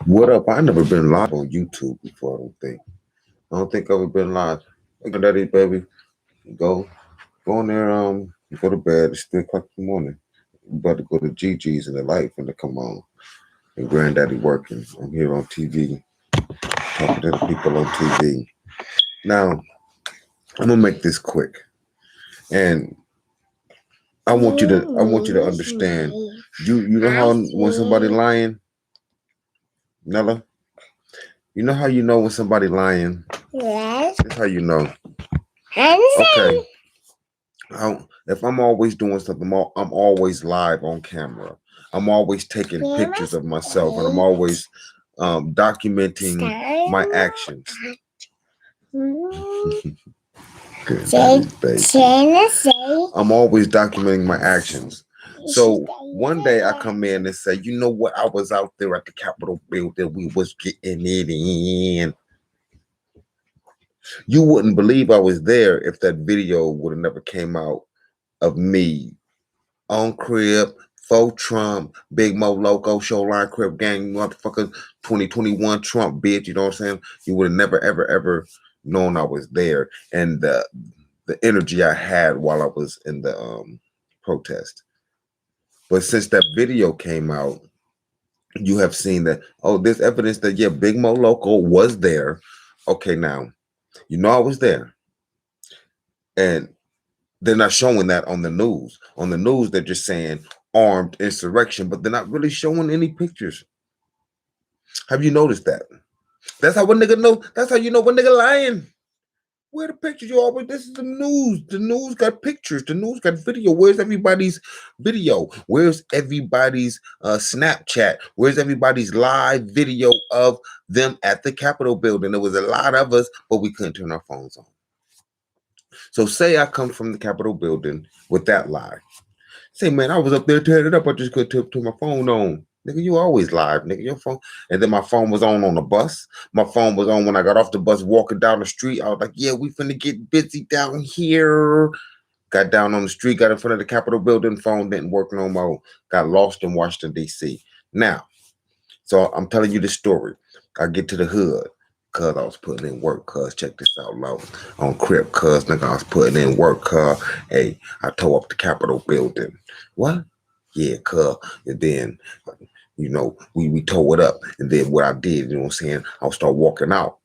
What up? I never been live on YouTube before. I don't think I've ever been live. Hey, Daddy, baby, go go on there. You go to bed. It's 3 o'clock in the morning. You about to go to Gigi's and the light finna come on. And Granddaddy working. I'm here on TV talking to the people on TV. Now I'm gonna make this quick, and I want you to understand. You know how when somebody lying, Nella. You know how you know when somebody lying. Yes. That's how you know. And Okay. If I'm always doing something, I'm always live on camera. I'm always taking pictures of myself, and I'm always documenting my actions. Good, I'm always documenting my actions. So one day I come in and say, you know what? I was out there at the Capitol building. We was getting it in. You wouldn't believe I was there if that video would have never came out of me on CRIP, faux Trump, Big Mo Loco, Showline CRIP gang, motherfucker, 2021 Trump bitch. You know what I'm saying? You would have never, ever, ever known I was there, and the energy I had while I was in the protest. But since that video came out, you have seen that. Oh, there's evidence that yeah, Big Mo Loco was there. Okay, now you know I was there, and they're not showing that on the news. On the news, they're just saying armed insurrection, but they're not really showing any pictures. Have you noticed that? That's how one nigga know. That's how you know one nigga lying. Where the pictures? You always. This is the news. The news got pictures. The news got video. Where's everybody's video? Where's everybody's Snapchat? Where's everybody's live video of them at the Capitol building? There was a lot of us, but we couldn't turn our phones on. So say I come from the Capitol building with that lie. Say, man, I was up there tearing it up. I just couldn't turn my phone on. Nigga, you always live, nigga. Your phone. And then my phone was on the bus. My phone was on when I got off the bus walking down the street. I was like, yeah, we finna get busy down here. Got down on the street, got in front of the Capitol building. Phone didn't work no more. Got lost in Washington, D.C. Now, so I'm telling you this story. I get to the hood. Cause I was putting in work, cuz check this out low. On CRIP, cuz nigga, I was putting in work, cuz. Hey, I tore up the Capitol building. What? Yeah, cuz. And then, you know, we tore it up. And then what I did, you know what I'm saying? I'll start walking out.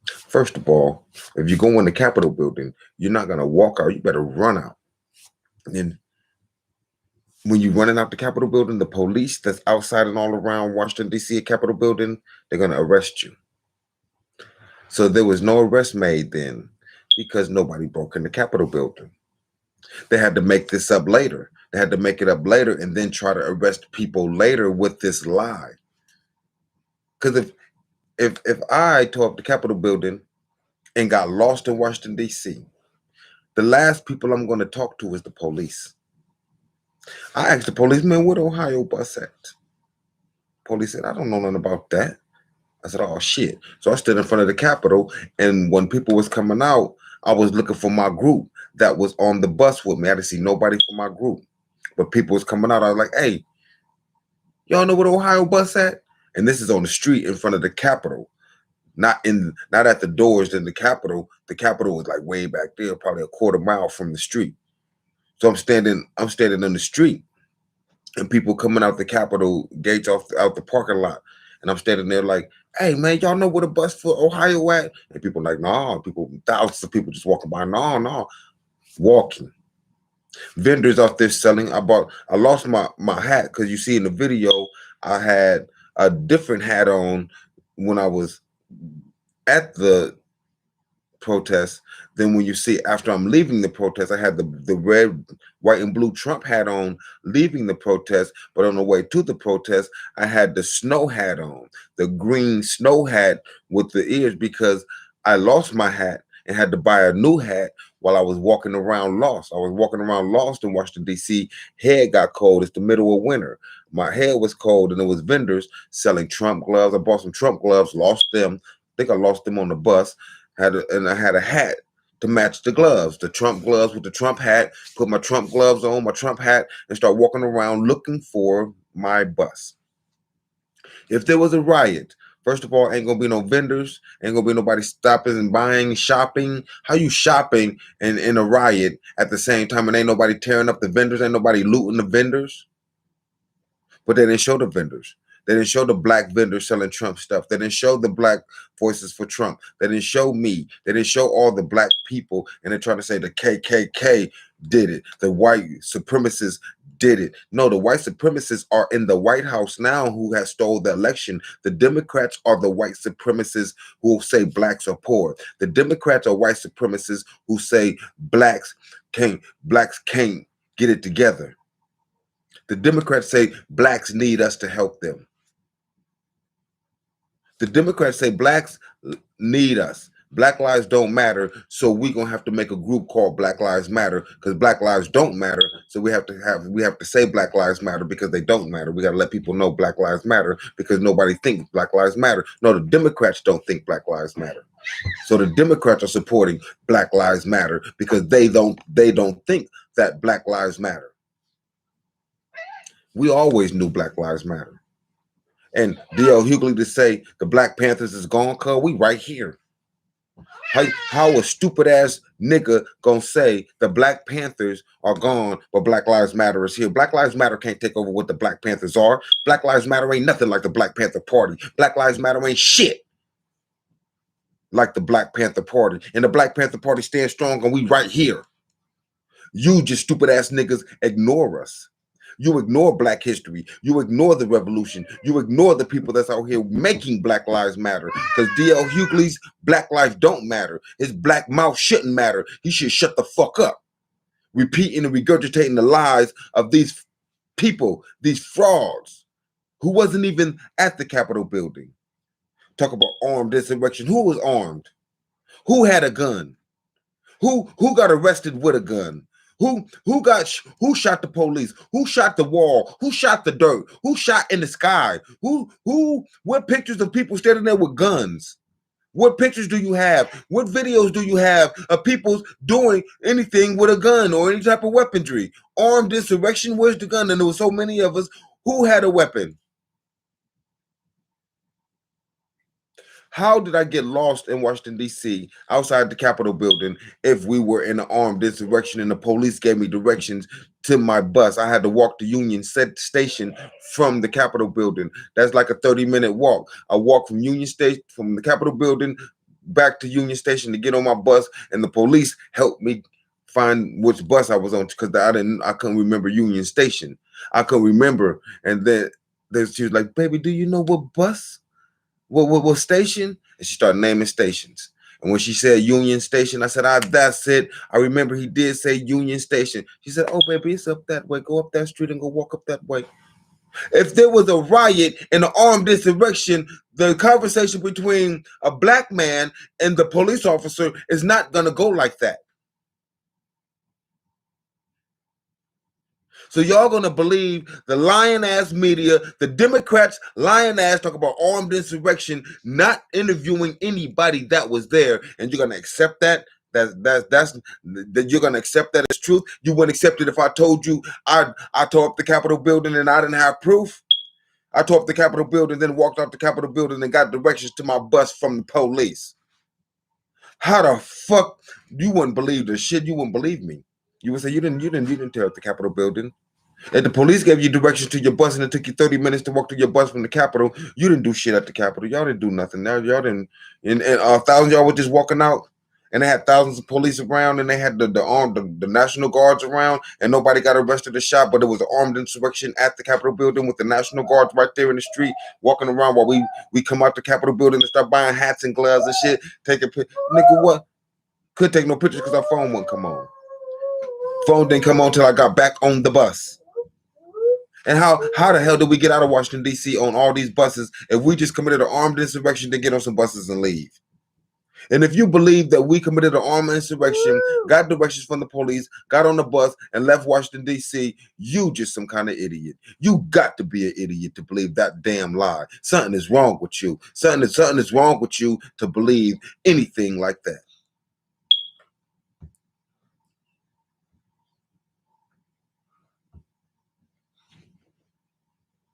First of all, if you go in the Capitol building, you're not gonna walk out, you better run out. And then when you're running out the Capitol building, the police that's outside and all around Washington, D.C. Capitol building, they're gonna arrest you. So there was no arrest made then because nobody broke in the Capitol building. They had to make this up later. They had to make it up later and then try to arrest people later with this lie. Because if I tore up the Capitol building and got lost in Washington, D.C., the last people I'm going to talk to is the police. I asked the policeman, where the Ohio bus at? Police said, I don't know nothing about that. I said, oh, shit. So I stood in front of the Capitol, and when people was coming out, I was looking for my group that was on the bus with me. I didn't see nobody from my group. But people was coming out. I was like, hey, y'all know where the Ohio bus at? And this is on the street in front of the Capitol. Not at the doors in the Capitol. The Capitol was like way back there, probably a quarter mile from the street. So I'm standing on the street, and people coming out the Capitol gates out the parking lot. And I'm standing there like, hey, man, y'all know where the bus for Ohio at? And people like, nah, thousands of people just walking by. No, walking. Vendors out there selling. I lost my hat because you see in the video, I had a different hat on when I was at the protest than when you see after I'm leaving the protest. I had the red, white, and blue Trump hat on leaving the protest, but on the way to the protest, I had the snow hat on, the green snow hat with the ears, because I lost my hat and had to buy a new hat while I was walking around lost. I was walking around lost in Washington, D.C. Head got cold. It's the middle of winter. My head was cold, and there was vendors selling Trump gloves. I bought some Trump gloves, lost them. I think I lost them on the bus. And I had a hat to match the gloves, the Trump gloves with the Trump hat. Put my Trump gloves on, my Trump hat, and start walking around looking for my bus. If there was a riot, first of all, ain't gonna be no vendors, ain't gonna be nobody stopping and buying, shopping. How you shopping in a riot at the same time and ain't nobody tearing up the vendors, ain't nobody looting the vendors? But they didn't show the vendors. They didn't show the black vendors selling Trump stuff. They didn't show the black voices for Trump. They didn't show me. They didn't show all the black people. And they're trying to say the KKK did it. The white supremacists did it. No, the white supremacists are in the White House now who has stole the election. The Democrats are the white supremacists who say blacks are poor. The Democrats are white supremacists who say blacks can't get it together. The Democrats say blacks need us to help them. The Democrats say blacks need us. Black lives don't matter, so we're gonna have to make a group called Black Lives Matter because Black lives don't matter. So we have to say Black Lives Matter because they don't matter. We gotta let people know Black Lives Matter because nobody thinks Black Lives Matter. No, the Democrats don't think Black Lives Matter. So the Democrats are supporting Black Lives Matter because they don't think that Black Lives Matter. We always knew Black Lives Matter. And D.L. Hughley to say the Black Panthers is gone, cuz we right here. How a stupid ass nigga gonna say the Black Panthers are gone, but Black Lives Matter is here? Black Lives Matter can't take over what the Black Panthers are. Black Lives Matter ain't nothing like the Black Panther Party. Black Lives Matter ain't shit like the Black Panther Party. And the Black Panther Party stands strong and we right here. You just stupid ass niggas ignore us. You ignore Black history. You ignore the revolution. You ignore the people that's out here making Black Lives Matter. Because D.L. Hughley's Black lives don't matter. His black mouth shouldn't matter. He should shut the fuck up. Repeating and regurgitating the lies of these people, these frauds, who wasn't even at the Capitol building. Talk about armed insurrection. Who was armed? Who had a gun? Who got arrested with a gun? Who shot the police? Who shot the wall? Who shot the dirt? Who shot in the sky? What pictures of people standing there with guns? What pictures do you have? What videos do you have of people doing anything with a gun or any type of weaponry? Armed insurrection, where's the gun? And there were so many of us. Who had a weapon? How did I get lost in Washington, D.C. outside the Capitol building if we were in an armed insurrection and the police gave me directions to my bus? I had to walk to Union Station from the Capitol building. That's like a 30-minute walk. I walked from Union Station, from the Capitol building back to Union Station to get on my bus, and the police helped me find which bus I was on because I couldn't remember Union Station. I couldn't remember. And then she was like, "Baby, do you know what bus? What station?" And she started naming stations. And when she said Union Station, I said, that's it. I remember he did say Union Station. She said, "Oh, baby, it's up that way. Go up that street and go walk up that way." If there was a riot and an armed insurrection, the conversation between a black man and the police officer is not going to go like that. So y'all gonna believe the lying ass media, the Democrats lying ass talk about armed insurrection, not interviewing anybody that was there, and you're gonna accept that? That you're gonna accept that as truth? You wouldn't accept it if I told you I tore up the Capitol building and I didn't have proof? I tore up the Capitol building, then walked off the Capitol building and got directions to my bus from the police. How the fuck you wouldn't believe the shit? You wouldn't believe me. You would say you didn't tear up the Capitol building. If the police gave you directions to your bus and it took you 30 minutes to walk to your bus from the Capitol, you didn't do shit at the Capitol. Y'all didn't do nothing. Now y'all didn't. And 1,000 y'all were just walking out, and they had thousands of police around, and they had the National Guards around, and nobody got arrested or shot. But it was an armed insurrection at the Capitol building with the National Guards right there in the street walking around while we come out the Capitol building and start buying hats and gloves and shit. Taking nigga what? Couldn't take no pictures because our phone wouldn't come on. Phone didn't come on till I got back on the bus. And how the hell did we get out of Washington, D.C. on all these buses if we just committed an armed insurrection to get on some buses and leave? And if you believe that we committed an armed insurrection, got directions from the police, got on the bus, and left Washington, D.C., you just some kind of idiot. You got to be an idiot to believe that damn lie. Something is wrong with you. Something is wrong with you to believe anything like that.